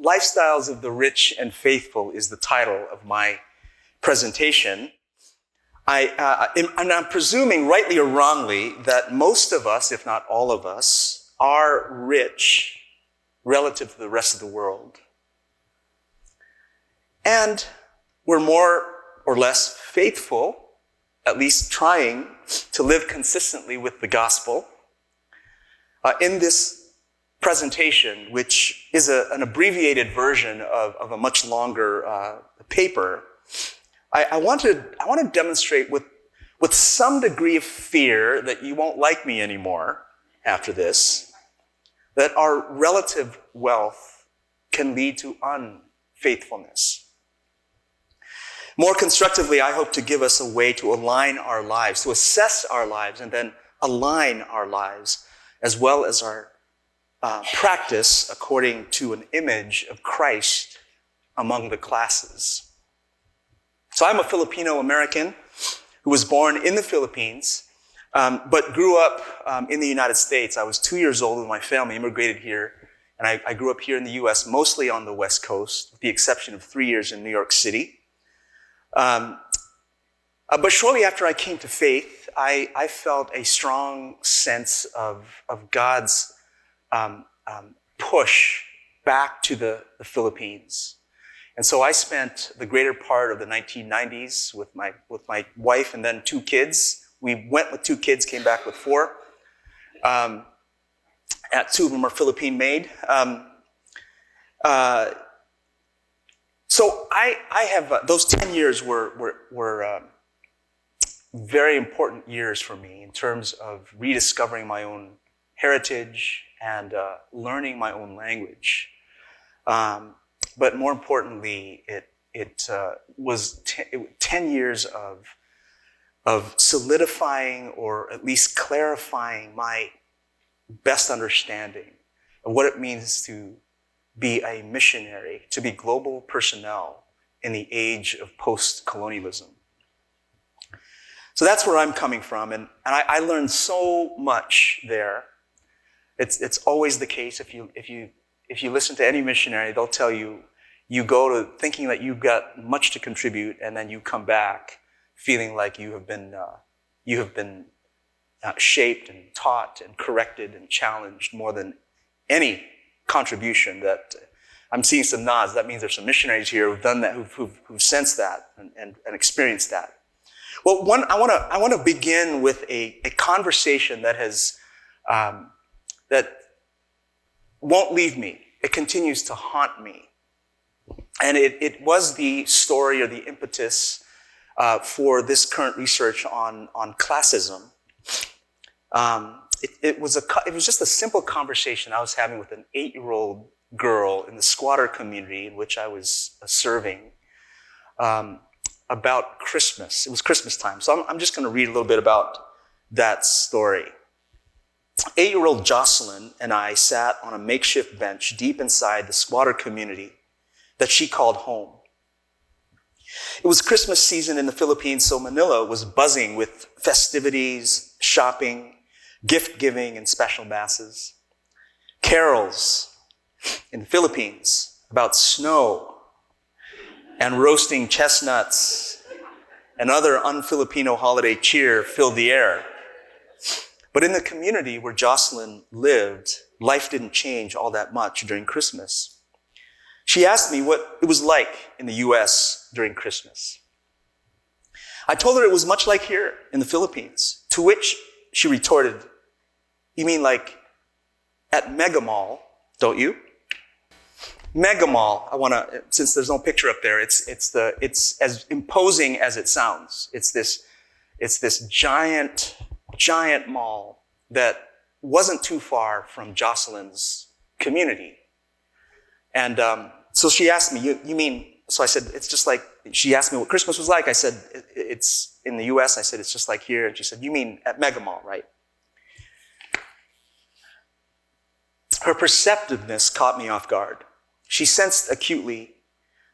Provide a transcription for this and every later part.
Lifestyles of the Rich and Faithful is the title of my presentation. I'm presuming, rightly or wrongly, that most of us, if not all of us, are rich relative to the rest of the world. And we're more or less faithful, at least trying to live consistently with the gospel. In this presentation, which is an abbreviated version of a much longer paper, I want to demonstrate with some degree of fear that you won't like me anymore after this, that our relative wealth can lead to unfaithfulness. More constructively, I hope to give us a way to align our lives, to assess our lives, and then align our lives, as well as our practice according to an image of Christ among the classes. So I'm a Filipino-American who was born in the Philippines, but grew up in the United States. I was 2 years old when my family immigrated here, and I grew up here in the U.S., mostly on the West Coast, with the exception of 3 years in New York City. But shortly after I came to faith, I felt a strong sense of God's push back to the Philippines. And so I spent the greater part of the 1990s with my wife and then 2 kids. We went with 2 kids, came back with 4. 2 of them are Philippine made. So I have those 10 years were very important years for me in terms of rediscovering my own heritage and learning my own language. But more importantly, it was 10 years of solidifying or at least clarifying my best understanding of what it means to be a missionary, to be global personnel in the age of post-colonialism. So that's where I'm coming from, and I learned so much there. It's always the case. If you listen to any missionary, they'll tell you, you go to thinking that you've got much to contribute, and then you come back feeling like you have been shaped and taught and corrected and challenged more than any contribution. That I'm seeing some nods. That means there's some missionaries here who've done that, who've sensed that and experienced that. Well, I want to begin with a conversation that that won't leave me. It continues to haunt me, and it was the story or the impetus for this current research on classism. It was just a simple conversation I was having with an 8-year-old girl in the squatter community in which I was serving about Christmas. It was Christmas time, so I'm just going to read a little bit about that story. 8-year-old Jocelyn and I sat on a makeshift bench deep inside the squatter community that she called home. It was Christmas season in the Philippines, so Manila was buzzing with festivities, shopping, gift-giving, and special masses. Carols in the Philippines about snow and roasting chestnuts and other un-Filipino holiday cheer filled the air. But in the community where Jocelyn lived, life didn't change all that much during Christmas. She asked me what it was like in the U.S. during Christmas. I told her it was much like here in the Philippines, to which she retorted, "You mean like at Mega Mall, don't you?" Mega Mall, since there's no picture up there, it's as imposing as it sounds. It's this giant mall that wasn't too far from Jocelyn's community. And so she asked me, you mean, so I said, it's just like, she asked me what Christmas was like. I said, it's in the U.S. I said, it's just like here. And she said, you mean at Mega Mall, right? Her perceptiveness caught me off guard. She sensed acutely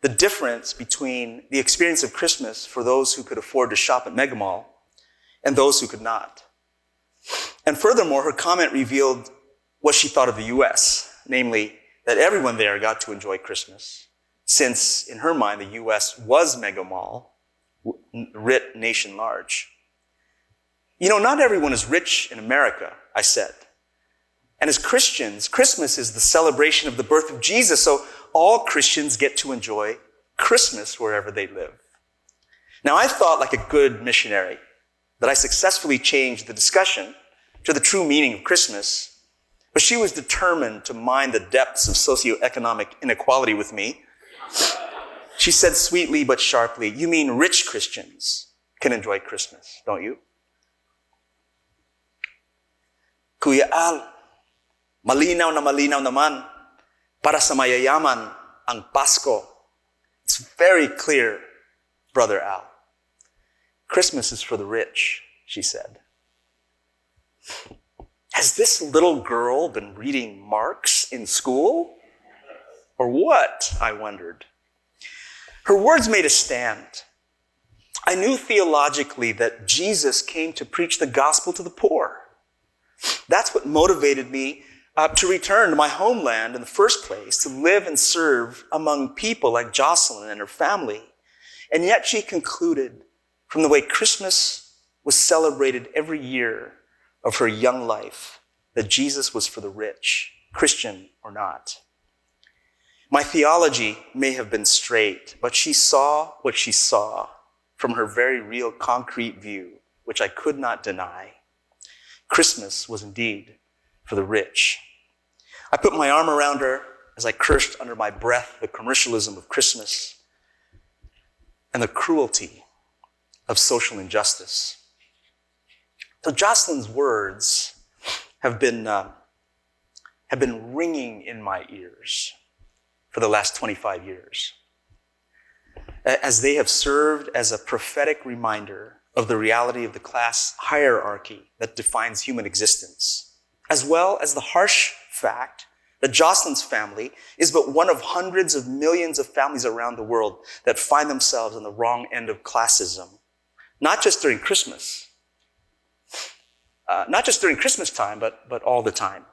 the difference between the experience of Christmas for those who could afford to shop at Mega Mall and those who could not. And furthermore, her comment revealed what she thought of the U.S., namely that everyone there got to enjoy Christmas, since in her mind the U.S. was mega mall, writ nation large. Not everyone is rich in America, I said. And as Christians, Christmas is the celebration of the birth of Jesus, so all Christians get to enjoy Christmas wherever they live. Now, I thought, like a good missionary, that I successfully changed the discussion to the true meaning of Christmas, but she was determined to mine the depths of socioeconomic inequality with me. She said sweetly but sharply, "You mean rich Christians can enjoy Christmas, don't you?" Kuya Al, malinaw na malinaw naman para sa mayayaman ang Pasko. It's very clear, Brother Al. Christmas is for the rich, she said. Has this little girl been reading Marx in school? Or what? I wondered. Her words made a stand. I knew theologically that Jesus came to preach the gospel to the poor. That's what motivated me to return to my homeland in the first place, to live and serve among people like Jocelyn and her family. And yet she concluded, from the way Christmas was celebrated every year of her young life, that Jesus was for the rich, Christian or not. My theology may have been straight, but she saw what she saw from her very real concrete view, which I could not deny. Christmas was indeed for the rich. I put my arm around her as I cursed under my breath the commercialism of Christmas and the cruelty of social injustice. So Jocelyn's words have been ringing in my ears for the last 25 years, as they have served as a prophetic reminder of the reality of the class hierarchy that defines human existence, as well as the harsh fact that Jocelyn's family is but one of hundreds of millions of families around the world that find themselves on the wrong end of classism. Not just during Christmas. Not just during Christmas time, but all the time.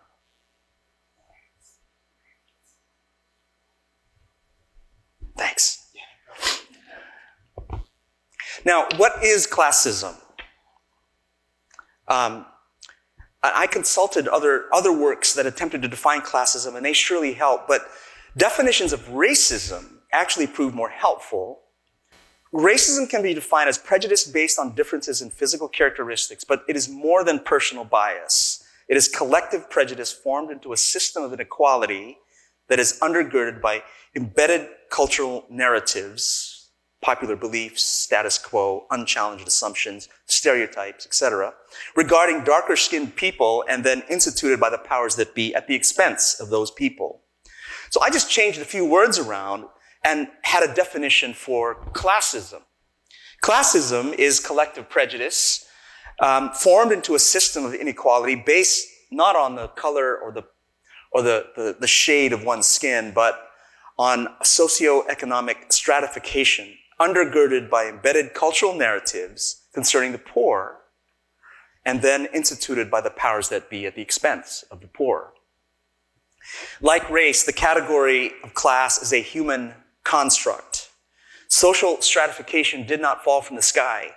Thanks. Now, what is classism? I consulted other works that attempted to define classism, and they surely help, but definitions of racism actually prove more helpful. Racism can be defined as prejudice based on differences in physical characteristics, but it is more than personal bias. It is collective prejudice formed into a system of inequality that is undergirded by embedded cultural narratives, popular beliefs, status quo, unchallenged assumptions, stereotypes, etc., regarding darker-skinned people and then instituted by the powers that be at the expense of those people. So I just changed a few words around and had a definition for classism. Classism is collective prejudice formed into a system of inequality based not on the color or the shade of one's skin, but on socioeconomic stratification undergirded by embedded cultural narratives concerning the poor and then instituted by the powers that be at the expense of the poor. Like race, the category of class is a human construct. Social stratification did not fall from the sky.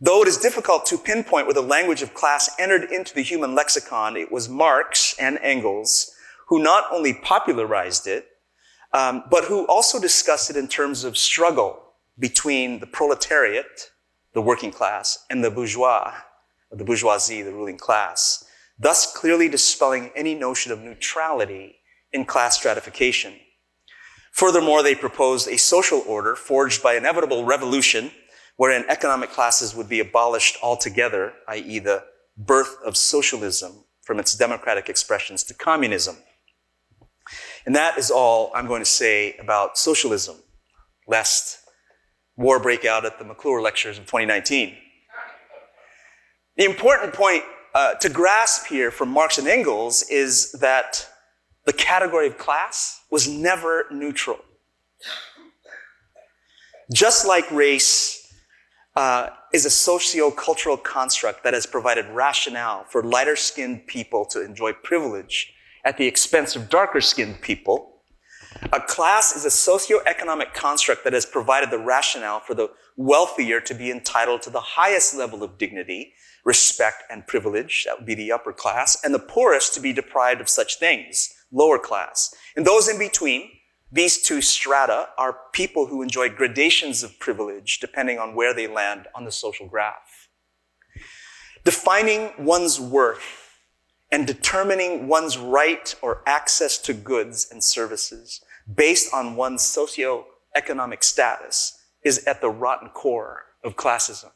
Though it is difficult to pinpoint where the language of class entered into the human lexicon, it was Marx and Engels who not only popularized it, but who also discussed it in terms of struggle between the proletariat, the working class, and the bourgeoisie, the ruling class, thus clearly dispelling any notion of neutrality in class stratification. Furthermore, they proposed a social order forged by inevitable revolution wherein economic classes would be abolished altogether, i.e. the birth of socialism from its democratic expressions to communism. And that is all I'm going to say about socialism, lest war break out at the McClure lectures of 2019. The important point to grasp here from Marx and Engels is that the category of class was never neutral. Just like race is a socio-cultural construct that has provided rationale for lighter-skinned people to enjoy privilege at the expense of darker-skinned people. A class is a socioeconomic construct that has provided the rationale for the wealthier to be entitled to the highest level of dignity, respect, and privilege, that would be the upper class, and the poorest to be deprived of such things, lower class. And those in between, these two strata, are people who enjoy gradations of privilege depending on where they land on the social graph. Defining one's worth and determining one's right or access to goods and services based on one's socioeconomic status is at the rotten core of classism.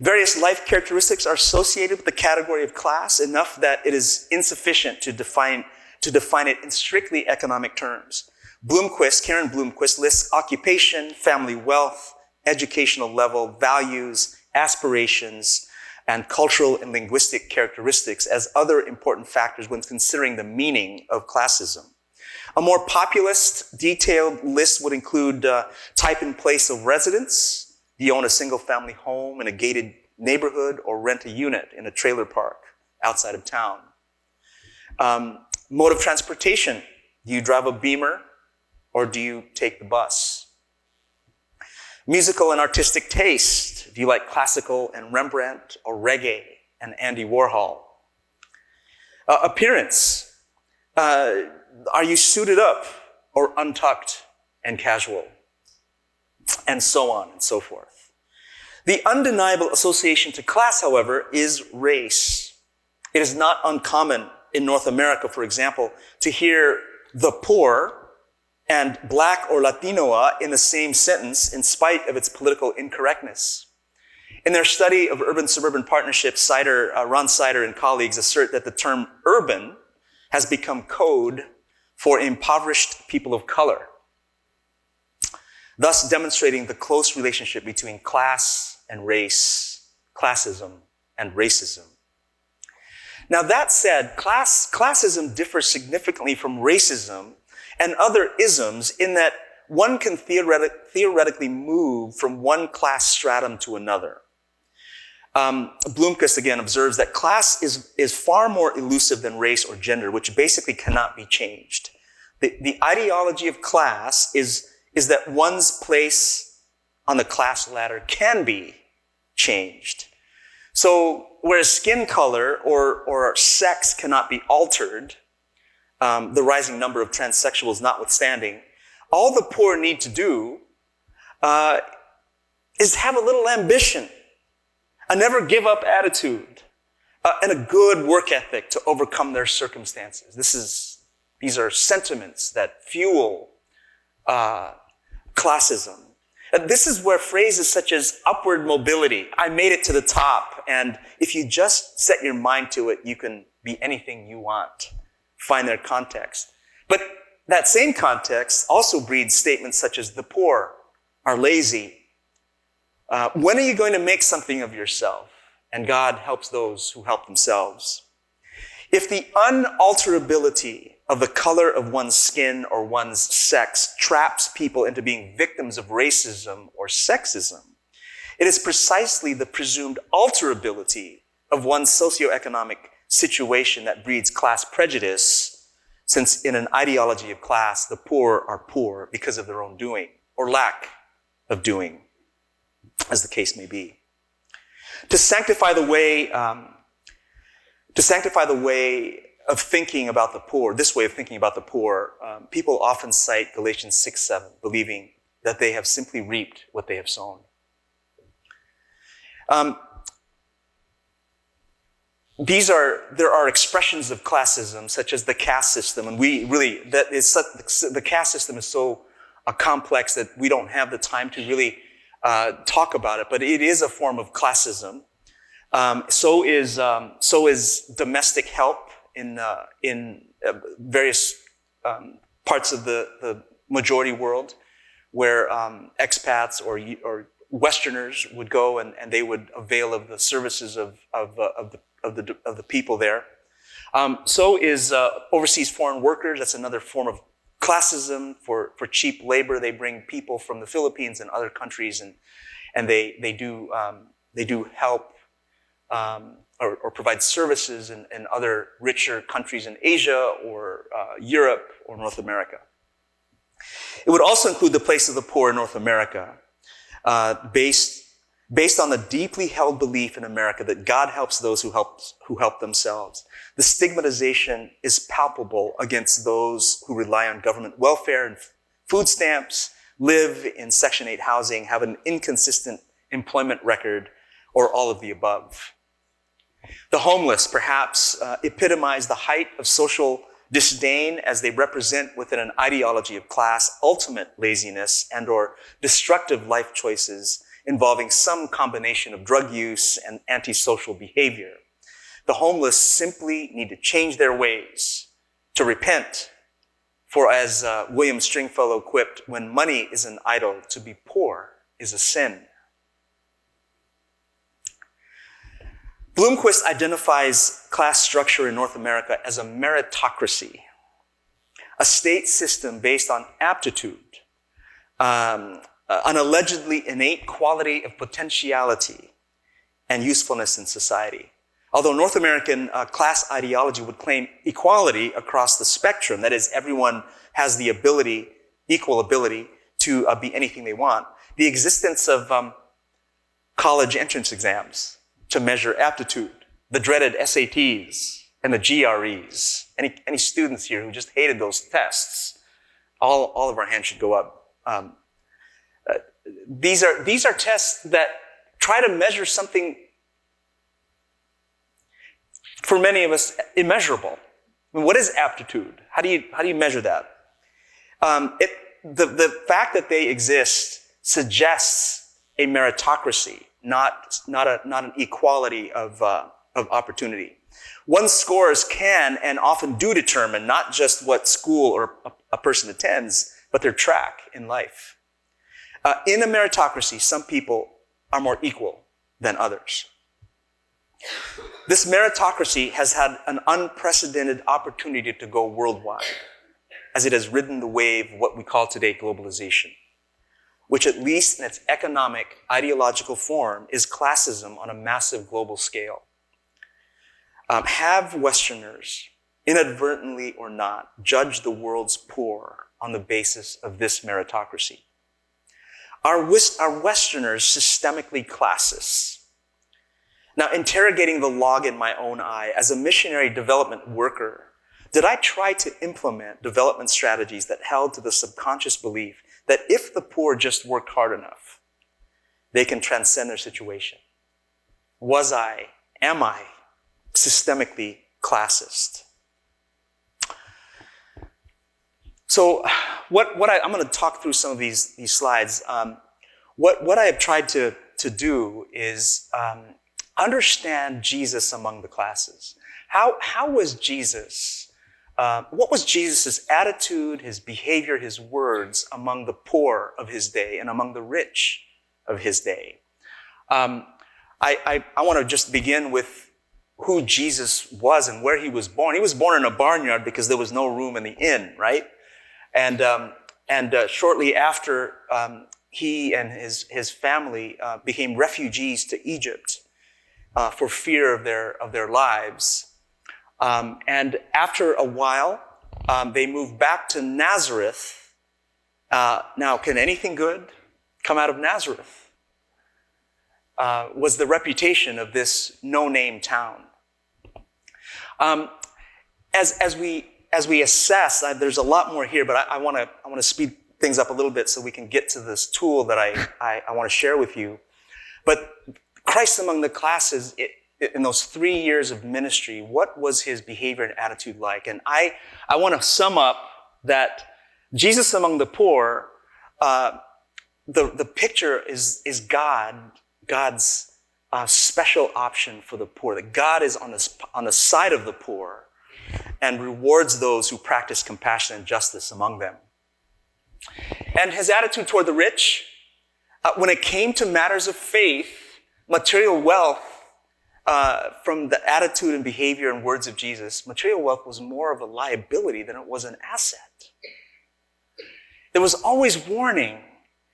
Various life characteristics are associated with the category of class, enough that it is insufficient to define it in strictly economic terms. Karen Bloomquist lists occupation, family wealth, educational level, values, aspirations, and cultural and linguistic characteristics as other important factors when considering the meaning of classism. A more populist, detailed list would include type and place of residence. Do you own a single-family home in a gated neighborhood or rent a unit in a trailer park outside of town? Mode of transportation. Do you drive a Beamer or do you take the bus? Musical and artistic taste. Do you like classical and Rembrandt or reggae and Andy Warhol? Appearance. Are you suited up or untucked and casual? And so on and so forth. The undeniable association to class, however, is race. It is not uncommon in North America, for example, to hear the poor and Black or Latinoa in the same sentence in spite of its political incorrectness. In their study of urban-suburban partnerships, Ron Sider and colleagues assert that the term urban has become code for impoverished people of color, thus demonstrating the close relationship between class and race, classism and racism. Now that said, classism differs significantly from racism and other isms in that one can theoretically move from one class stratum to another. Bloomquist again observes that class is far more elusive than race or gender, which basically cannot be changed. The ideology of class is that one's place on the class ladder can be changed. So whereas skin color or sex cannot be altered, the rising number of transsexuals notwithstanding, all the poor need to do is have a little ambition, a never give up attitude, and a good work ethic to overcome their circumstances. These are sentiments that fuel classism. This is where phrases such as upward mobility, I made it to the top, and if you just set your mind to it, you can be anything you want, find their context. But that same context also breeds statements such as the poor are lazy. When are you going to make something of yourself? And God helps those who help themselves. If the unalterability of the color of one's skin or one's sex traps people into being victims of racism or sexism, it is precisely the presumed alterability of one's socioeconomic situation that breeds class prejudice, since in an ideology of class, the poor are poor because of their own doing or lack of doing, as the case may be. To sanctify the way of thinking about the poor, this way of thinking about the poor, people often cite Galatians 6:7, believing that they have simply reaped what they have sown. There are expressions of classism, such as the caste system, and the caste system is so complex that we don't have the time to really talk about it, but it is a form of classism. So is domestic help in various parts of the majority world, where expats or Westerners would go and they would avail of the services of the people there. So is overseas foreign workers. That's another form of classism. For cheap labor, they bring people from the Philippines and other countries, and they do help or provide services in other richer countries in Asia or Europe or North America. It would also include the place of the poor in North America, based on the deeply held belief in America that God helps those who help themselves. The stigmatization is palpable against those who rely on government welfare and food stamps, live in Section 8 housing, have an inconsistent employment record, or all of the above. The homeless perhaps epitomize the height of social disdain as they represent within an ideology of class ultimate laziness and or destructive life choices involving some combination of drug use and antisocial behavior. The homeless simply need to change their ways, to repent. For as William Stringfellow quipped, when money is an idol, to be poor is a sin. Bloomquist identifies class structure in North America as a meritocracy, a state system based on aptitude, an allegedly innate quality of potentiality and usefulness in society. Although North American class ideology would claim equality across the spectrum, that is, everyone has the ability, equal ability, to be anything they want, the existence of college entrance exams to measure aptitude, the dreaded SATs and the GREs. Any students here who just hated those tests, all of our hands should go up. These are tests that try to measure something, for many of us, immeasurable. I mean, what is aptitude? How do you measure that? The fact that they exist suggests a meritocracy, not an equality of opportunity. One's scores can and often do determine not just what school or a person attends, but their track in life. In a meritocracy, some people are more equal than others. This meritocracy has had an unprecedented opportunity to go worldwide, as it has ridden the wave of what we call today globalization, which at least in its economic, ideological form is classism on a massive global scale. Have Westerners, inadvertently or not, judged the world's poor on the basis of this meritocracy? Are Westerners systemically classist? Now, interrogating the log in my own eye, as a missionary development worker, did I try to implement development strategies that held to the subconscious belief that if the poor just worked hard enough, they can transcend their situation? Am I systemically classist? So I'm going to talk through some of these slides. What I have tried to do is understand Jesus among the classes. How was Jesus? What was Jesus' attitude, his behavior, his words among the poor of his day and among the rich of his day? I want to just begin with who Jesus was and where he was born. He was born in a barnyard because there was no room in the inn, right? And shortly after, he and his family became refugees to Egypt for fear of their lives. And after a while, they moved back to Nazareth. Now, can anything good come out of Nazareth? Was the reputation of this no-name town. As we assess, there's a lot more here, but I want to speed things up a little bit so we can get to this tool that I want to share with you. But Christ among the classes, in those 3 years of ministry, what was his behavior and attitude like? And I want to sum up that Jesus among the poor, the picture is God's special option for the poor, that God is on the side of the poor and rewards those who practice compassion and justice among them. And his attitude toward the rich, when it came to matters of faith, material wealth, from the attitude and behavior and words of Jesus, material wealth was more of a liability than it was an asset. There was always warning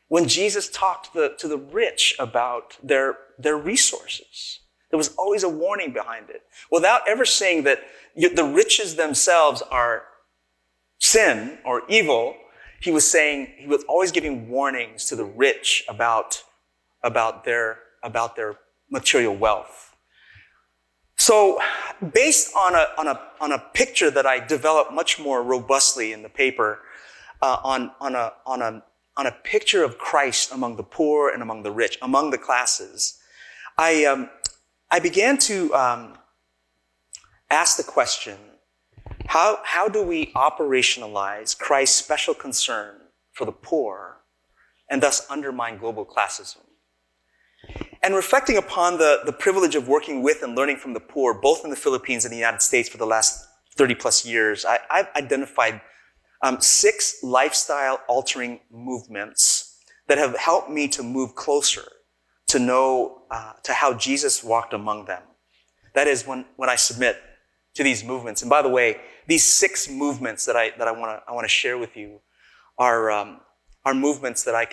when Jesus talked to the rich about their resources. There was always a warning behind it. Without ever saying that the riches themselves are sin or evil, he was always giving warnings to the rich about their material wealth. So, based on a picture that I developed much more robustly in the paper, on a picture of Christ among the poor and among the rich, among the classes, I began to ask the question: how do we operationalize Christ's special concern for the poor and thus undermine global classism? And reflecting upon the privilege of working with and learning from the poor, both in the Philippines and the United States for the last 30 plus years, I've identified 6 lifestyle-altering movements that have helped me to move closer to know to how Jesus walked among them. That is, when I submit to these movements. And by the way, these 6 movements that I want to share with you are movements that I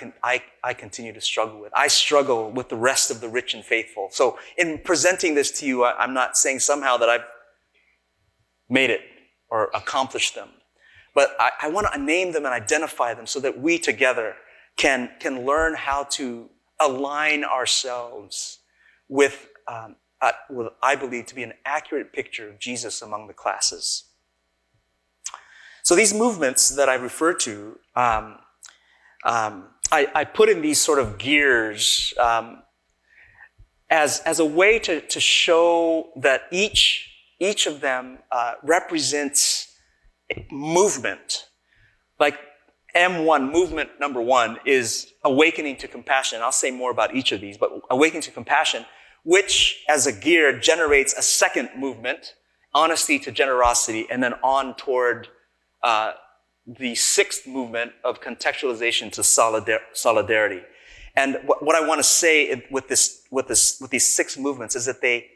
continue to struggle with. I struggle with the rest of the rich and faithful. So in presenting this to you, I'm not saying somehow that I've made it or accomplished them. But I want to name them and identify them so that we together can learn how to align ourselves with what I believe to be an accurate picture of Jesus among the classes. So these movements that I refer to, I put in these sort of gears as a way to show that each of them represents movement. Like M1, movement number 1 is awakening to compassion. I'll say more about each of these, but awakening to compassion, which as a gear generates a second movement, honesty to generosity, and then on toward the 6th movement of contextualization to solidarity. And what I want to say with these 6 movements is that they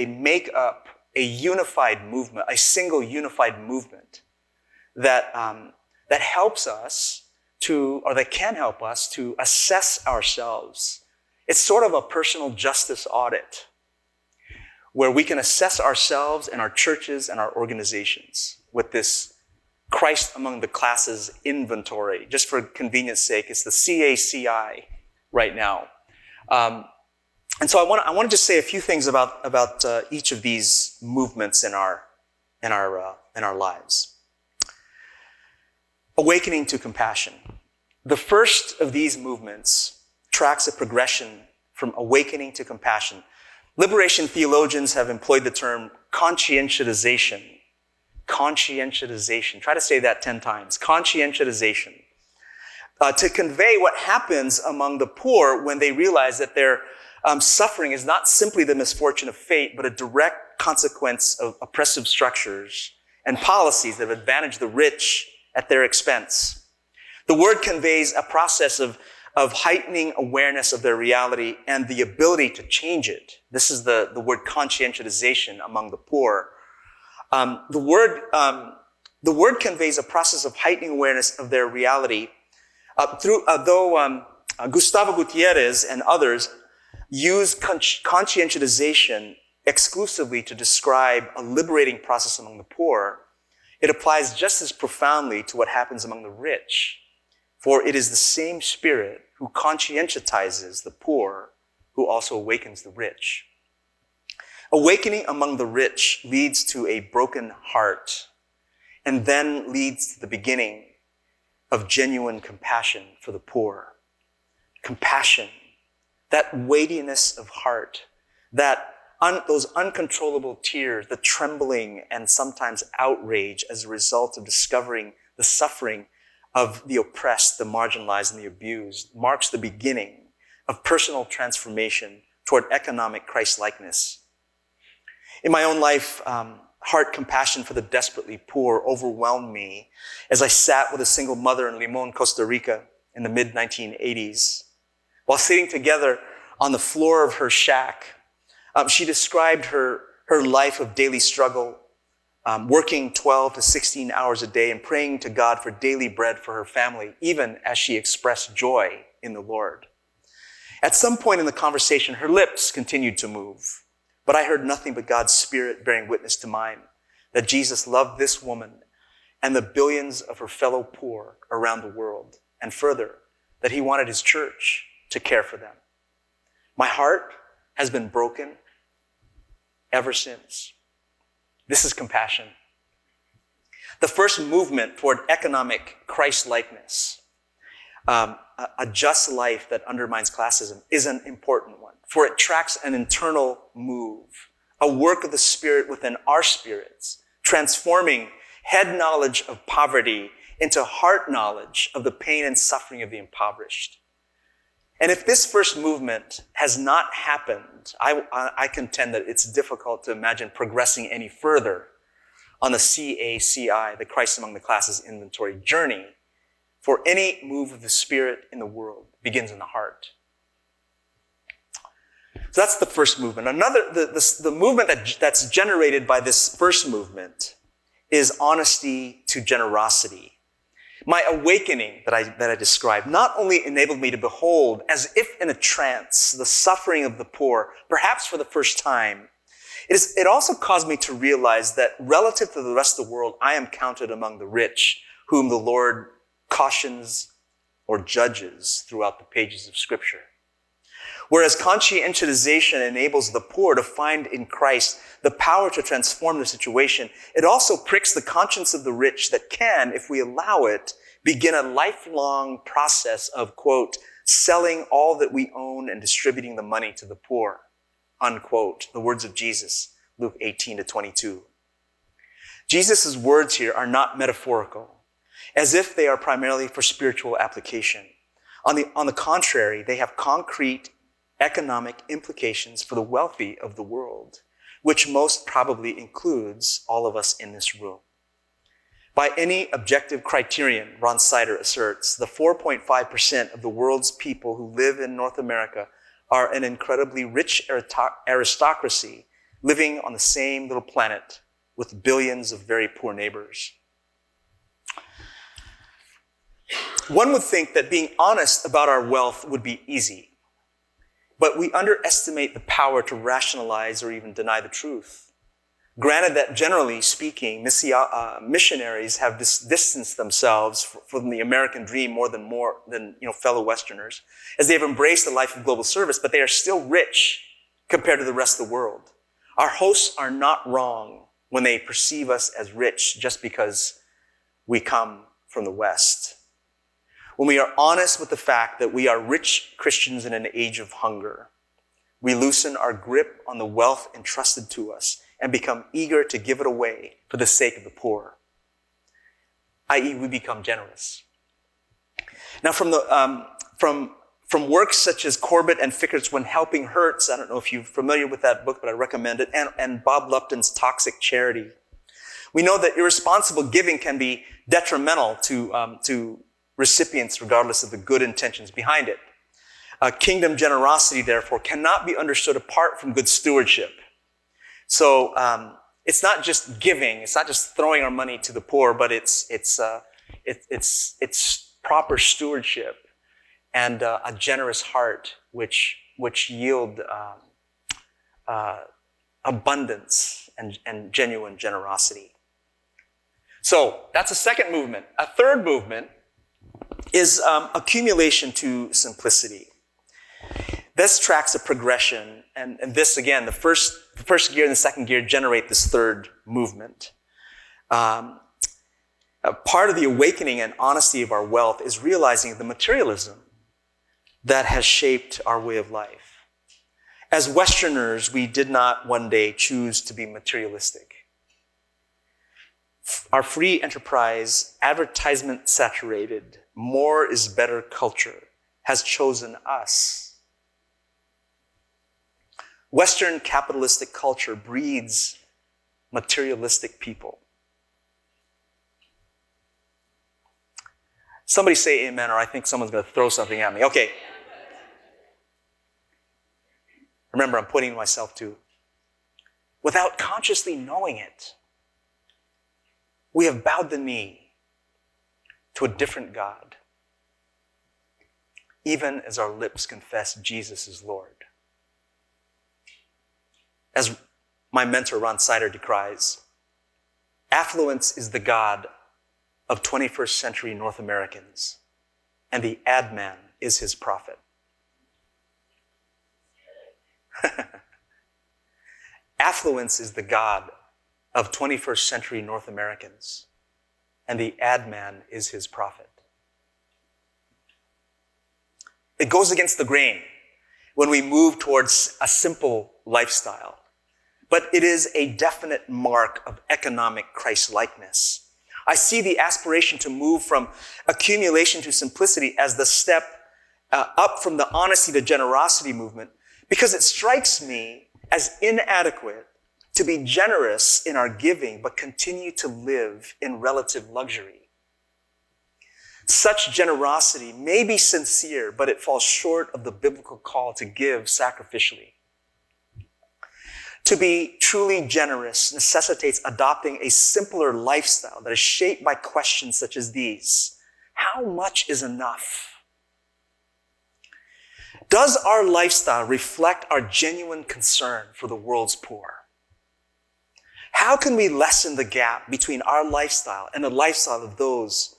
make up a unified movement, a single unified movement that helps us to, or that can help us to assess ourselves. It's sort of a personal justice audit where we can assess ourselves and our churches and our organizations with this Christ among the classes inventory. Just for convenience sake, it's the CACI right now. And so I want to just say a few things about each of these movements in our lives. Awakening to compassion. The first of these movements tracks a progression from awakening to compassion. Liberation theologians have employed the term conscientization. Conscientization. Try to say that 10 times. Conscientization. To convey what happens among the poor when they realize that their suffering is not simply the misfortune of fate, but a direct consequence of oppressive structures and policies that have advantaged the rich at their expense. The word conveys a process of heightening awareness of their reality and the ability to change it. This is the word conscientization among the poor. The word conveys a process of heightening awareness of their reality. Though Gustavo Gutierrez and others use conscientization exclusively to describe a liberating process among the poor, it applies just as profoundly to what happens among the rich. For it is the same Spirit who conscientizes the poor who also awakens the rich. Awakening among the rich leads to a broken heart and then leads to the beginning of genuine compassion for the poor. Compassion, that weightiness of heart, those uncontrollable tears, the trembling and sometimes outrage as a result of discovering the suffering of the oppressed, the marginalized, and the abused, marks the beginning of personal transformation toward economic Christ-likeness. In my own life, heart compassion for the desperately poor overwhelmed me as I sat with a single mother in Limon, Costa Rica in the mid-1980s. While sitting together on the floor of her shack, she described her life of daily struggle, working 12 to 16 hours a day and praying to God for daily bread for her family, even as she expressed joy in the Lord. At some point in the conversation, her lips continued to move. But I heard nothing but God's Spirit bearing witness to mine, that Jesus loved this woman and the billions of her fellow poor around the world, and further, that he wanted his church to care for them. My heart has been broken ever since. This is compassion. The first movement toward economic Christ-likeness, a just life that undermines classism, is an important one, for it tracks an internal move, a work of the Spirit within our spirits, transforming head knowledge of poverty into heart knowledge of the pain and suffering of the impoverished. And if this first movement has not happened, I contend that it's difficult to imagine progressing any further on the CACI, the Christ Among the Classes inventory journey, for any move of the Spirit in the world begins in the heart. So that's the first movement. The movement that's generated by this first movement is honesty to generosity. My awakening that I described not only enabled me to behold, as if in a trance, the suffering of the poor, perhaps for the first time, it also caused me to realize that relative to the rest of the world, I am counted among the rich, whom the Lord cautions or judges throughout the pages of Scripture. Whereas conscientization enables the poor to find in Christ the power to transform their situation, it also pricks the conscience of the rich that can, if we allow it, begin a lifelong process of, quote, selling all that we own and distributing the money to the poor, unquote, the words of Jesus, Luke 18-22. Jesus' words here are not metaphorical, as if they are primarily for spiritual application. On the contrary, they have concrete economic implications for the wealthy of the world, which most probably includes all of us in this room. By any objective criterion, Ron Sider asserts, the 4.5% of the world's people who live in North America are an incredibly rich aristocracy living on the same little planet with billions of very poor neighbors. One would think that being honest about our wealth would be easy, but we underestimate the power to rationalize or even deny the truth. Granted that, generally speaking, missionaries have distanced themselves from the American dream more than fellow Westerners, as they have embraced the life of global service, but they are still rich compared to the rest of the world. Our hosts are not wrong when they perceive us as rich just because we come from the West. When we are honest with the fact that we are rich Christians in an age of hunger, we loosen our grip on the wealth entrusted to us and become eager to give it away for the sake of the poor, i.e., we become generous. Now, from works such as Corbett and Fickert's When Helping Hurts, I don't know if you're familiar with that book, but I recommend it, and Bob Lupton's Toxic Charity, we know that irresponsible giving can be detrimental to recipients regardless of the good intentions behind it. Kingdom generosity, therefore, cannot be understood apart from good stewardship. So it's not just giving, it's not just throwing our money to the poor, but it's proper stewardship and a generous heart which yield abundance and genuine generosity. So that's a second movement. A third movement is accumulation to simplicity. This tracks a progression, and this, again, the first gear and the second gear generate this third movement. Part of the awakening and honesty of our wealth is realizing the materialism that has shaped our way of life. As Westerners, we did not one day choose to be materialistic. Our free enterprise, advertisement-saturated, more is better culture has chosen us. Western capitalistic culture breeds materialistic people. Somebody say amen, or I think someone's going to throw something at me. Okay. Remember, I'm pointing to myself too. Without consciously knowing it, we have bowed the knee to a different God, even as our lips confess Jesus is Lord. as my mentor Ron Sider decries, affluence is the god of 21st century North Americans, and the ad man is his prophet. Affluence is the god of 21st century North Americans, and the ad man is his prophet. It goes against the grain when we move towards a simple lifestyle, but it is a definite mark of economic Christ-likeness. I see the aspiration to move from accumulation to simplicity as the step up from the honesty to generosity movement, because it strikes me as inadequate to be generous in our giving, but continue to live in relative luxury. Such generosity may be sincere, but it falls short of the biblical call to give sacrificially. To be truly generous necessitates adopting a simpler lifestyle that is shaped by questions such as these. How much is enough? Does our lifestyle reflect our genuine concern for the world's poor? How can we lessen the gap between our lifestyle and the lifestyle of those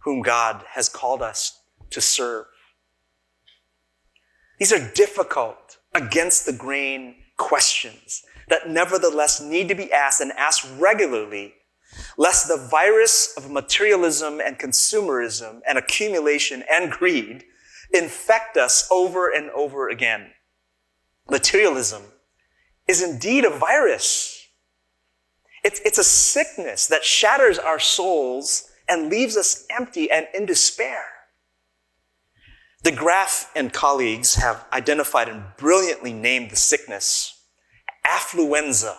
whom God has called us to serve? These are difficult, against the grain questions that nevertheless need to be asked and asked regularly, lest the virus of materialism and consumerism and accumulation and greed infect us over and over again. Materialism is indeed a virus. It's a sickness that shatters our souls and leaves us empty and in despair. De Graaf and colleagues have identified and brilliantly named the sickness affluenza,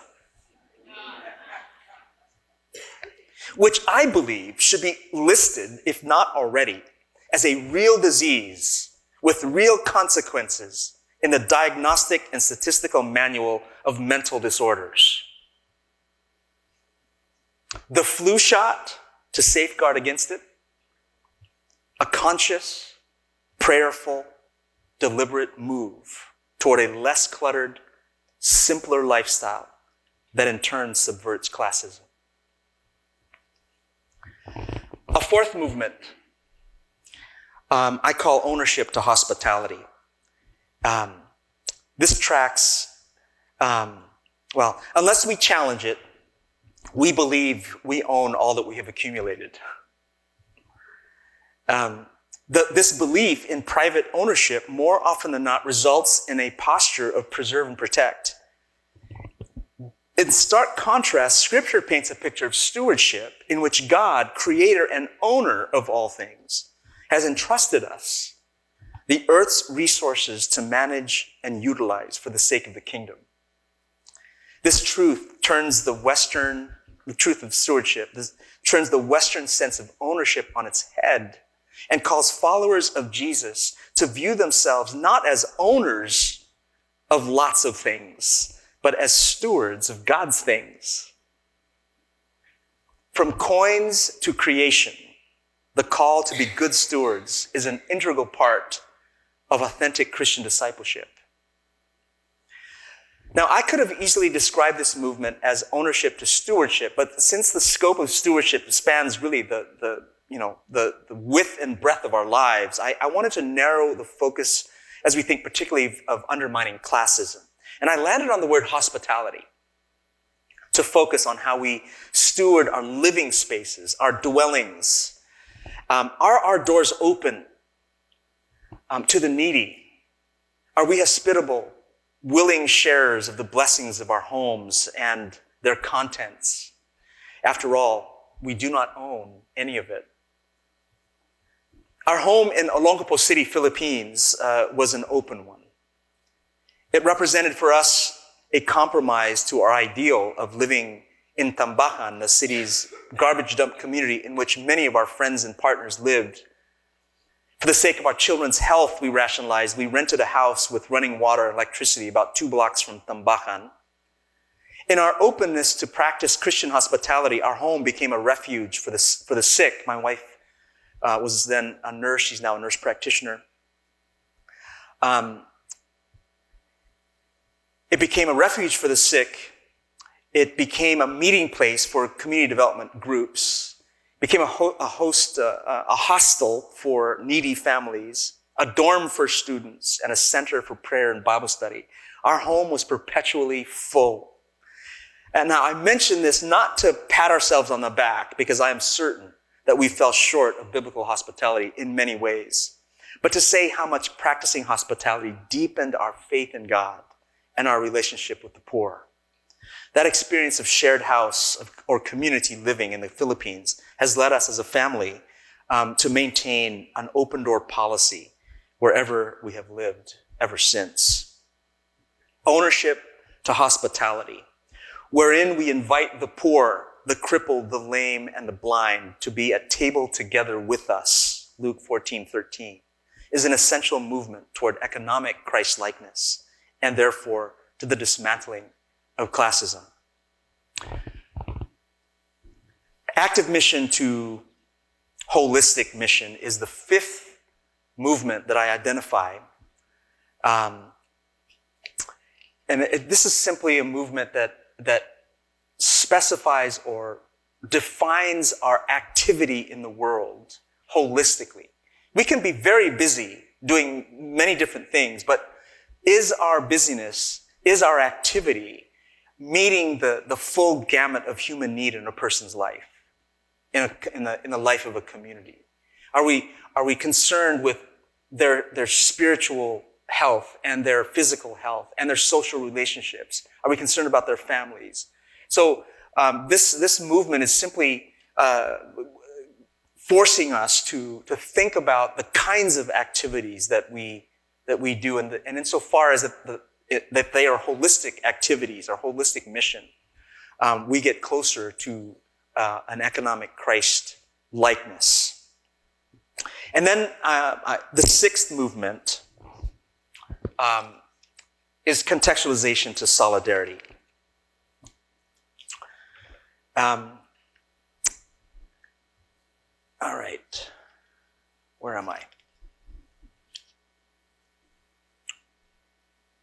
which I believe should be listed, if not already, as a real disease with real consequences in the Diagnostic and Statistical Manual of Mental Disorders. The flu shot to safeguard against it, a conscious, prayerful, deliberate move toward a less cluttered, simpler lifestyle that in turn subverts classism. A fourth movement I call ownership to hospitality. This tracks, unless we challenge it, we believe we own all that we have accumulated. This belief in private ownership more often than not results in a posture of preserve and protect. In stark contrast, Scripture paints a picture of stewardship in which God, creator and owner of all things, has entrusted us the earth's resources to manage and utilize for the sake of the kingdom. This truth turns the truth of stewardship, turns the Western sense of ownership on its head and calls followers of Jesus to view themselves not as owners of lots of things, but as stewards of God's things. From coins to creation, the call to be good stewards is an integral part of authentic Christian discipleship. Now, I could have easily described this movement as ownership to stewardship, but since the scope of stewardship spans really the width and breadth of our lives, I wanted to narrow the focus as we think particularly of undermining classism. And I landed on the word hospitality to focus on how we steward our living spaces, our dwellings. Are our doors open to the needy? Are we hospitable, willing sharers of the blessings of our homes and their contents? After all, we do not own any of it. Our home in Olongapo City, Philippines, was an open one. It represented for us a compromise to our ideal of living in Tambacan, the city's garbage dump community in which many of our friends and partners lived. For the sake of our children's health, we rationalized. We rented a house with running water and electricity about 2 blocks from Tambacan. In our openness to practice Christian hospitality, our home became a refuge for the sick. My wife was then a nurse. She's now a nurse practitioner. It became a refuge for the sick. It became a meeting place for community development groups. It became a hostel for needy families, a dorm for students, and a center for prayer and Bible study. Our home was perpetually full. And now I mention this not to pat ourselves on the back, because I am certain that we fell short of biblical hospitality in many ways, but to say how much practicing hospitality deepened our faith in God and our relationship with the poor. That experience of shared house or community living in the Philippines has led us as a family to maintain an open door policy wherever we have lived ever since. Ownership to hospitality, wherein we invite the poor, the crippled, the lame, and the blind to be at table together with us, Luke 14:13, is an essential movement toward economic Christ-likeness and therefore to the dismantling of classism. Active mission to holistic mission is the fifth movement that I identify. This is simply a movement that specifies or defines our activity in the world holistically. We can be very busy doing many different things, but is our busyness, is our activity meeting the full gamut of human need in a person's life, in the life of a community? Are we concerned with their spiritual health and their physical health and their social relationships? Are we concerned about their families? So this movement is simply forcing us to think about the kinds of activities that we do, and insofar as that they are holistic activities or holistic mission, we get closer to an economic Christ likeness. And then the sixth movement is contextualization to solidarity. All right, where am I?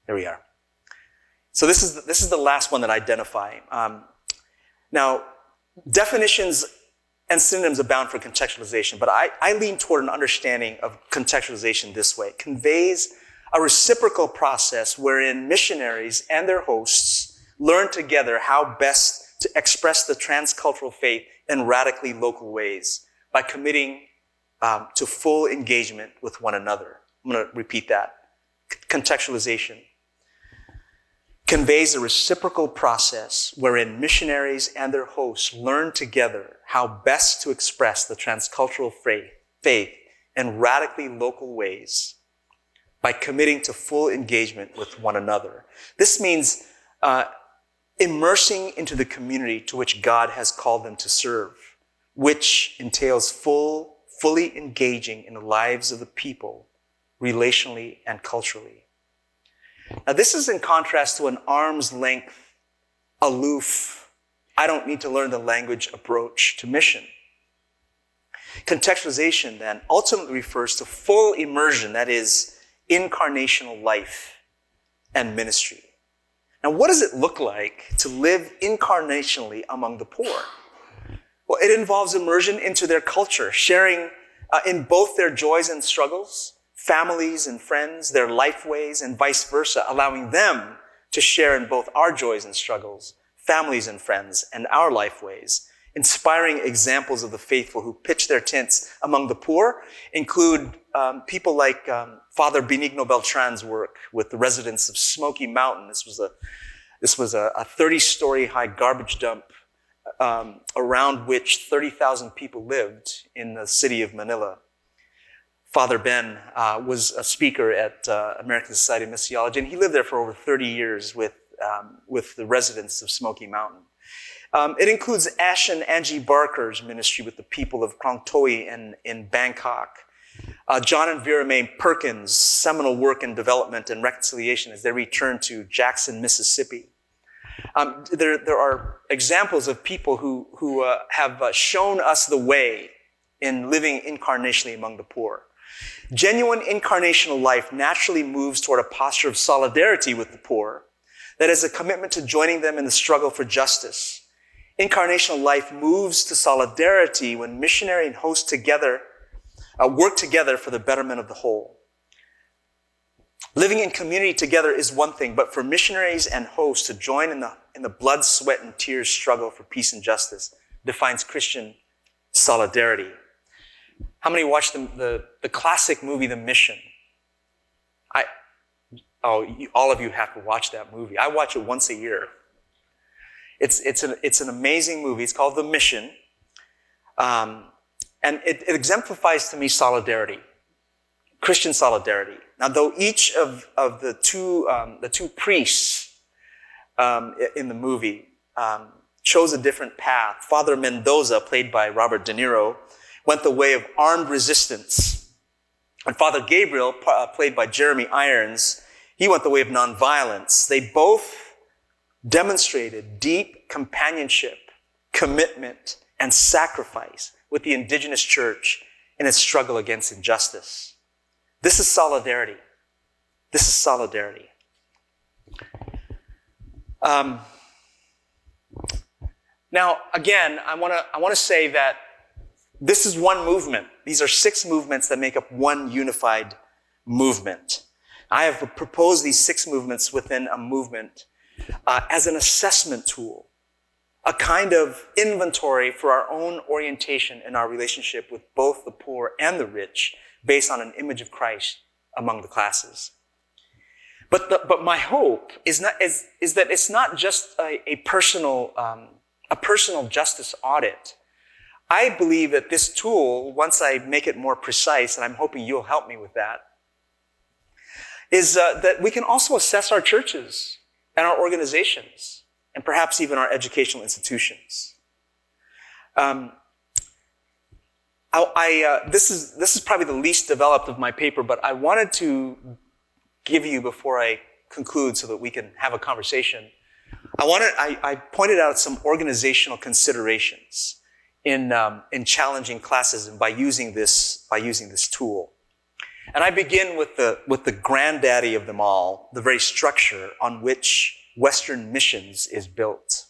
There we are. So this is the last one that I identify. Now, definitions and synonyms abound for contextualization, but I lean toward an understanding of contextualization this way. It conveys a reciprocal process wherein missionaries and their hosts learn together how best to express the transcultural faith in radically local ways by committing to full engagement with one another. I'm going to repeat that. Contextualization conveys a reciprocal process wherein missionaries and their hosts learn together how best to express the transcultural faith in radically local ways by committing to full engagement with one another. This means immersing into the community to which God has called them to serve, which entails fully engaging in the lives of the people, relationally and culturally. Now, this is in contrast to an arm's length, aloof, I don't need to learn the language approach to mission. Contextualization, then, ultimately refers to full immersion, that is, incarnational life and ministry. Now, what does it look like to live incarnationally among the poor? Well, it involves immersion into their culture, sharing in both their joys and struggles, families and friends, their life ways, and vice versa, allowing them to share in both our joys and struggles, families and friends, and our life ways. Inspiring examples of the faithful who pitch their tents among the poor include people like Father Benigno Beltran's work with the residents of Smoky Mountain. This was a 30-story high garbage dump around which 30,000 people lived in the city of Manila. Father Ben was a speaker at American Society of Missiology, and he lived there for over 30 years with the residents of Smoky Mountain. It includes Ash and Angie Barker's ministry with the people of Krong Toi in Bangkok. John and Vera Mae Perkins' seminal work in development and reconciliation as they return to Jackson, Mississippi. There are examples of people who have shown us the way in living incarnationally among the poor. Genuine incarnational life naturally moves toward a posture of solidarity with the poor, that is a commitment to joining them in the struggle for justice. Incarnational life moves to solidarity when missionary and host together work together for the betterment of the whole. Living in community together is one thing, but for missionaries and hosts to join in the blood, sweat, and tears struggle for peace and justice defines Christian solidarity. How many watched the classic movie, The Mission? All of you have to watch that movie. I watch it once a year. It's an amazing movie. It's called The Mission. And it exemplifies to me solidarity, Christian solidarity. Now, though each of the two priests in the movie chose a different path, Father Mendoza, played by Robert De Niro, went the way of armed resistance. And Father Gabriel, played by Jeremy Irons, he went the way of nonviolence. They both demonstrated deep companionship, commitment, and sacrifice with the indigenous church in its struggle against injustice. This is solidarity. This is solidarity. Now, again, I want to say that this is one movement. These are 6 movements that make up one unified movement. I have proposed these 6 movements within a movement as an assessment tool, a kind of inventory for our own orientation in our relationship with both the poor and the rich, based on an image of Christ among the classes. But my hope is that it's not just a personal justice audit. I believe that this tool, once I make it more precise, and I'm hoping you'll help me with that, is that we can also assess our churches and our organizations, and perhaps even our educational institutions. This is probably the least developed of my paper, but I wanted to give you, before I conclude so that we can have a conversation, I pointed out some organizational considerations in challenging classism by using this tool. And I begin with the granddaddy of them all, the very structure on which Western missions is built.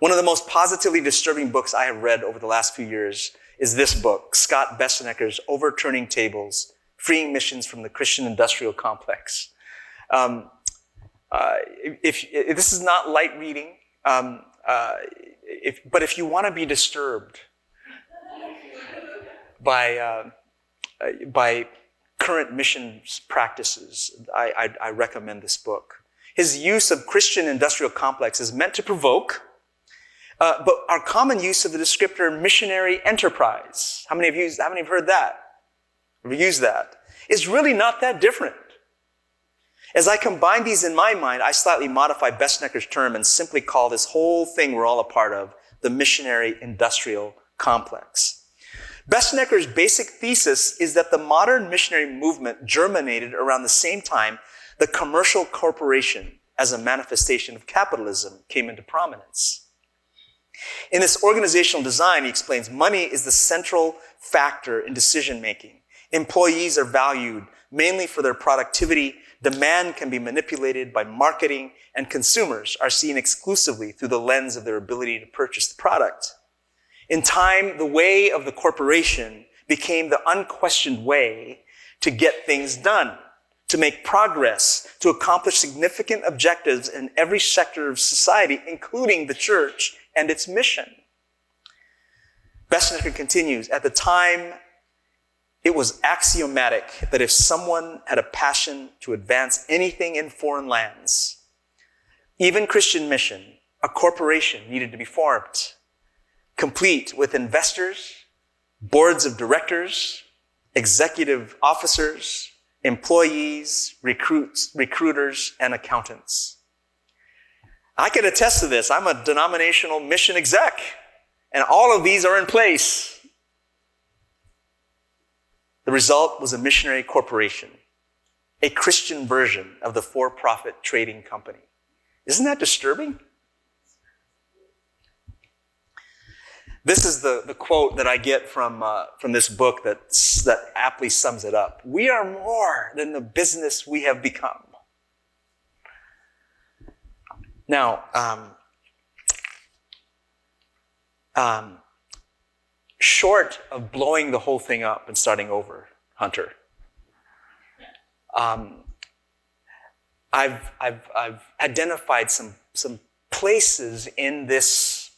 One of the most positively disturbing books I have read over the last few years is this book, Scott Bessenecker's Overturning Tables, Freeing Missions from the Christian Industrial Complex. If this is not light reading, but if you want to be disturbed by current missions practices, I recommend this book. His use of Christian industrial complex is meant to provoke, but our common use of the descriptor missionary enterprise, how many of you have heard that? Have used that? Is really not that different. As I combine these in my mind, I slightly modify Bessenecker's term and simply call this whole thing we're all a part of the missionary industrial complex. Bessenecker's basic thesis is that the modern missionary movement germinated around the same time the commercial corporation as a manifestation of capitalism came into prominence. In this organizational design, he explains, money is the central factor in decision-making. Employees are valued mainly for their productivity. Demand can be manipulated by marketing, and consumers are seen exclusively through the lens of their ability to purchase the product. In time, the way of the corporation became the unquestioned way to get things done, to make progress, to accomplish significant objectives in every sector of society, including the church and its mission. Bessenecker continues, at the time, it was axiomatic that if someone had a passion to advance anything in foreign lands, even Christian mission, a corporation needed to be formed, complete with investors, boards of directors, executive officers, employees, recruiters, and accountants. I can attest to this. I'm a denominational mission exec, and all of these are in place. The result was a missionary corporation, a Christian version of the for-profit trading company. Isn't that disturbing? This is the quote that I get from this book that aptly sums it up. We are more than the business we have become. Now, short of blowing the whole thing up and starting over, Hunter, I've identified some places in this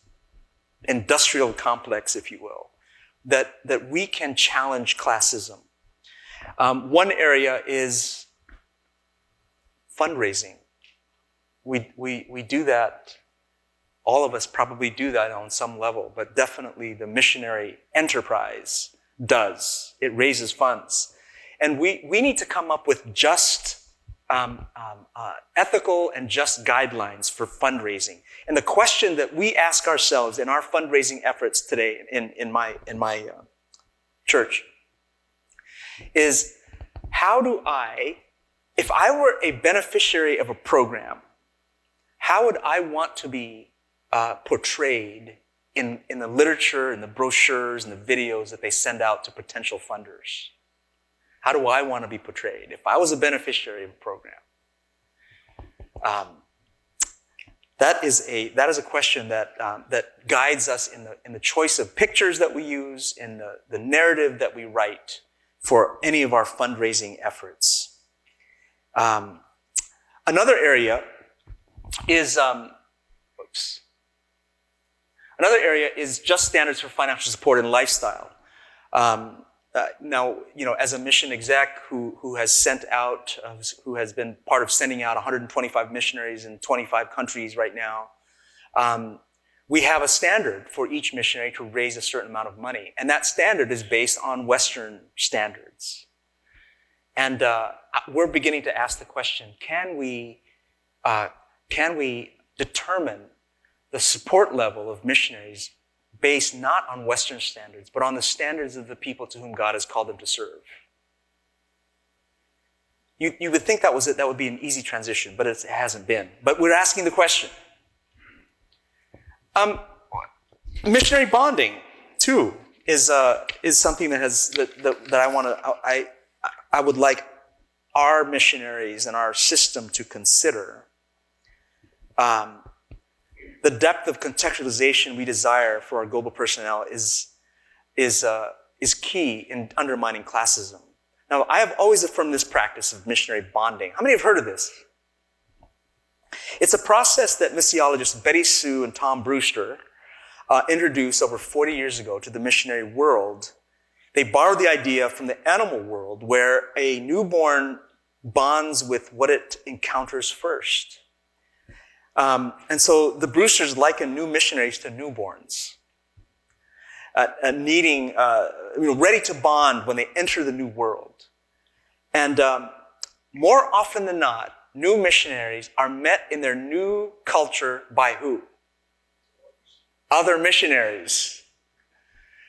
industrial complex, if you will, that we can challenge classism. One area is fundraising. We do that. All of us probably do that on some level, but definitely the missionary enterprise does. It raises funds. And we need to come up with just ethical and just guidelines for fundraising. And the question that we ask ourselves in our fundraising efforts today in my church is, how do I, if I were a beneficiary of a program, how would I want to be portrayed in the literature, in the brochures, and the videos that they send out to potential funders? How do I want to be portrayed if I was a beneficiary of a program? That is a question that guides us in the choice of pictures that we use, in the narrative that we write for any of our fundraising efforts. Another area is just standards for financial support and lifestyle. Now, as a mission exec who has sent out, who has been part of sending out 125 missionaries in 25 countries right now, we have a standard for each missionary to raise a certain amount of money. And that standard is based on Western standards. And we're beginning to ask the question, can we determine the support level of missionaries based not on Western standards, but on the standards of the people to whom God has called them to serve? You would think that would be an easy transition, but it hasn't been. But we're asking the question. Missionary bonding, too, is something that I would like our missionaries and our system to consider. The depth of contextualization we desire for our global personnel is key in undermining classism. Now, I have always affirmed this practice of missionary bonding. How many have heard of this? It's a process that missiologists Betty Sue and Tom Brewster introduced over 40 years ago to the missionary world. They borrowed the idea from the animal world, where a newborn bonds with what it encounters first. And so the Brewsters liken new missionaries to newborns, needing, ready to bond when they enter the new world. And more often than not, new missionaries are met in their new culture by who? Other missionaries.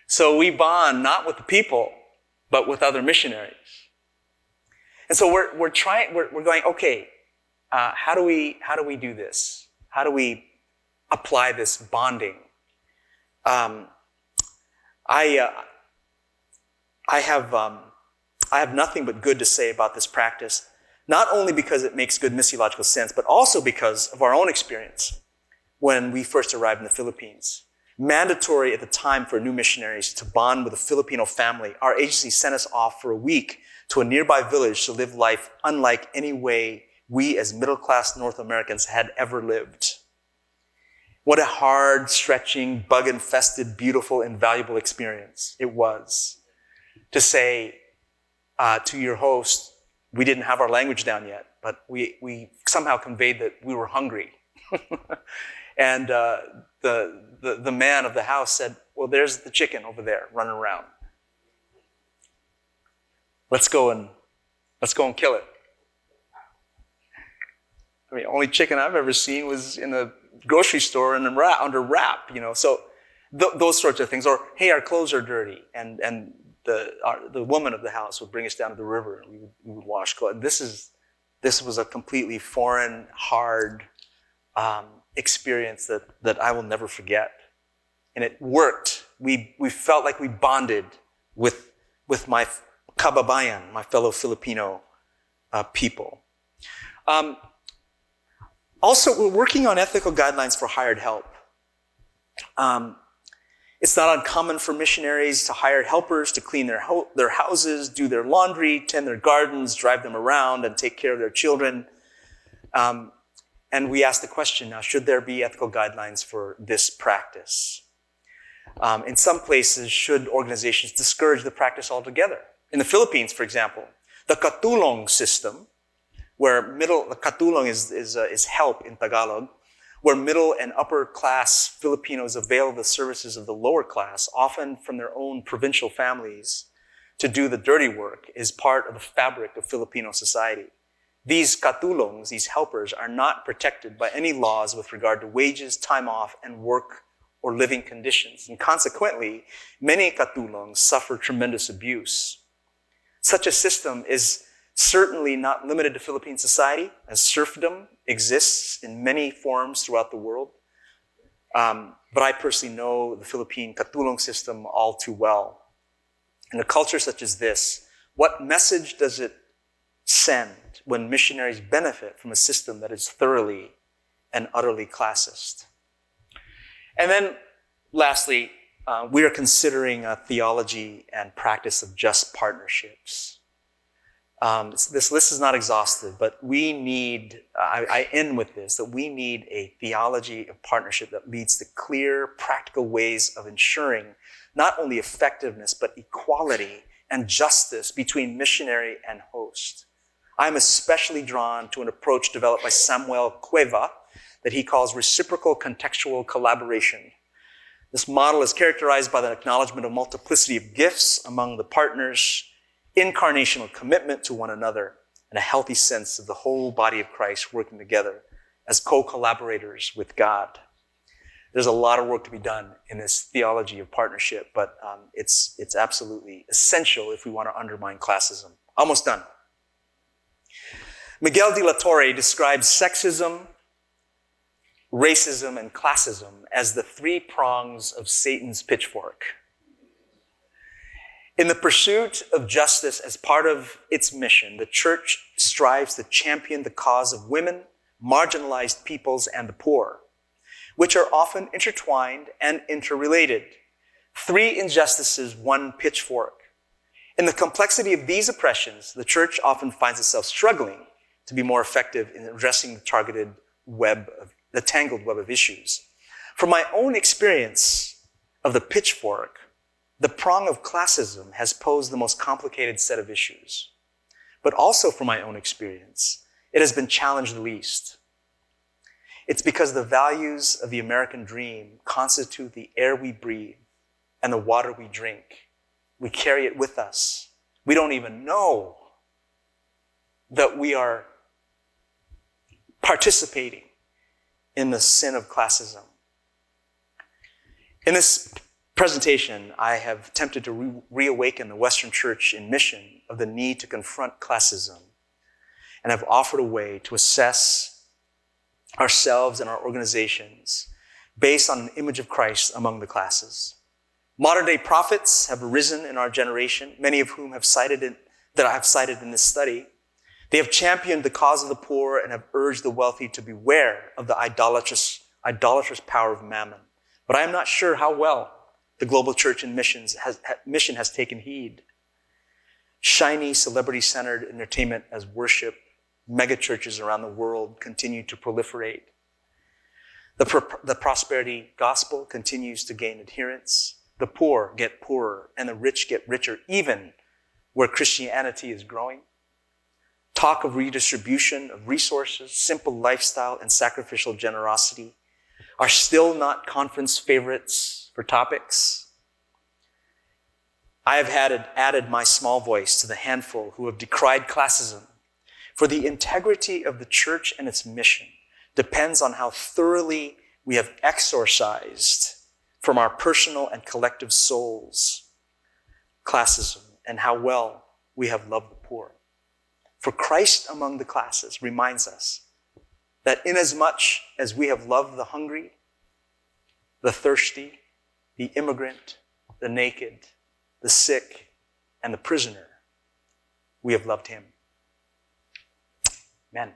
So we bond not with the people, but with other missionaries. And so we're going, okay, how do we do this? How do we apply this bonding? I have nothing but good to say about this practice, not only because it makes good missiological sense, but also because of our own experience when we first arrived in the Philippines. Mandatory at the time for new missionaries to bond with a Filipino family, our agency sent us off for a week to a nearby village to live life unlike any way we as middle-class North Americans had ever lived. What a hard, stretching, bug-infested, beautiful, and valuable experience it was to say to your host, we didn't have our language down yet, but we somehow conveyed that we were hungry. And the man of the house said, well, there's the chicken over there running around. Let's go and kill it. I mean, only chicken I've ever seen was in a grocery store and under wrap, So those sorts of things. Or, hey, our clothes are dirty, and the woman of the house would bring us down to the river, and we would wash clothes. This was a completely foreign, hard experience that I will never forget, and it worked. We felt like we bonded with my kababayan, my fellow Filipino people. Also, we're working on ethical guidelines for hired help. It's not uncommon for missionaries to hire helpers to clean their houses, do their laundry, tend their gardens, drive them around, and take care of their children. And we ask the question now, should there be ethical guidelines for this practice? In some places, should organizations discourage the practice altogether? In the Philippines, for example, the katulong system, where the katulong is help in Tagalog, where middle and upper class Filipinos avail the services of the lower class, often from their own provincial families, to do the dirty work, is part of the fabric of Filipino society. These katulongs, these helpers, are not protected by any laws with regard to wages, time off, and work or living conditions. And consequently, many katulongs suffer tremendous abuse. Such a system is certainly not limited to Philippine society, as serfdom exists in many forms throughout the world. But I personally know the Philippine katulong system all too well. In a culture such as this, what message does it send when missionaries benefit from a system that is thoroughly and utterly classist? And then, lastly, we are considering a theology and practice of just partnerships. This list is not exhaustive, but we need, I end with this, that we need a theology of partnership that leads to clear, practical ways of ensuring not only effectiveness, but equality and justice between missionary and host. I'm especially drawn to an approach developed by Samuel Cueva that he calls reciprocal contextual collaboration. This model is characterized by the acknowledgement of multiplicity of gifts among the partners, incarnational commitment to one another, and a healthy sense of the whole body of Christ working together as co-collaborators with God. There's a lot of work to be done in this theology of partnership, but it's absolutely essential if we want to undermine classism. Almost done. Miguel de la Torre describes sexism, racism, and classism as the three prongs of Satan's pitchfork. In the pursuit of justice as part of its mission, the church strives to champion the cause of women, marginalized peoples, and the poor, which are often intertwined and interrelated. Three injustices, one pitchfork. In the complexity of these oppressions, the church often finds itself struggling to be more effective in addressing the tangled web of issues. From my own experience of the pitchfork, the prong of classism has posed the most complicated set of issues. But also from my own experience, it has been challenged the least. It's because the values of the American dream constitute the air we breathe and the water we drink. We carry it with us. We don't even know that we are participating in the sin of classism. In this presentation, I have attempted to reawaken the Western Church in mission of the need to confront classism, and have offered a way to assess ourselves and our organizations based on an image of Christ among the classes. Modern-day prophets have arisen in our generation, many of whom that I have cited in this study. They have championed the cause of the poor and have urged the wealthy to beware of the idolatrous power of mammon. But I am not sure how well the global church and mission has taken heed. Shiny, celebrity-centered entertainment as worship, megachurches around the world continue to proliferate. The prosperity gospel continues to gain adherents. The poor get poorer and the rich get richer, even where Christianity is growing. Talk of redistribution of resources, simple lifestyle, and sacrificial generosity are still not conference favorites for topics. I have added my small voice to the handful who have decried classism, for the integrity of the church and its mission depends on how thoroughly we have exorcised from our personal and collective souls classism, and how well we have loved the poor. For Christ among the classes reminds us that inasmuch as we have loved the hungry, the thirsty, the immigrant, the naked, the sick, and the prisoner, we have loved him. Amen.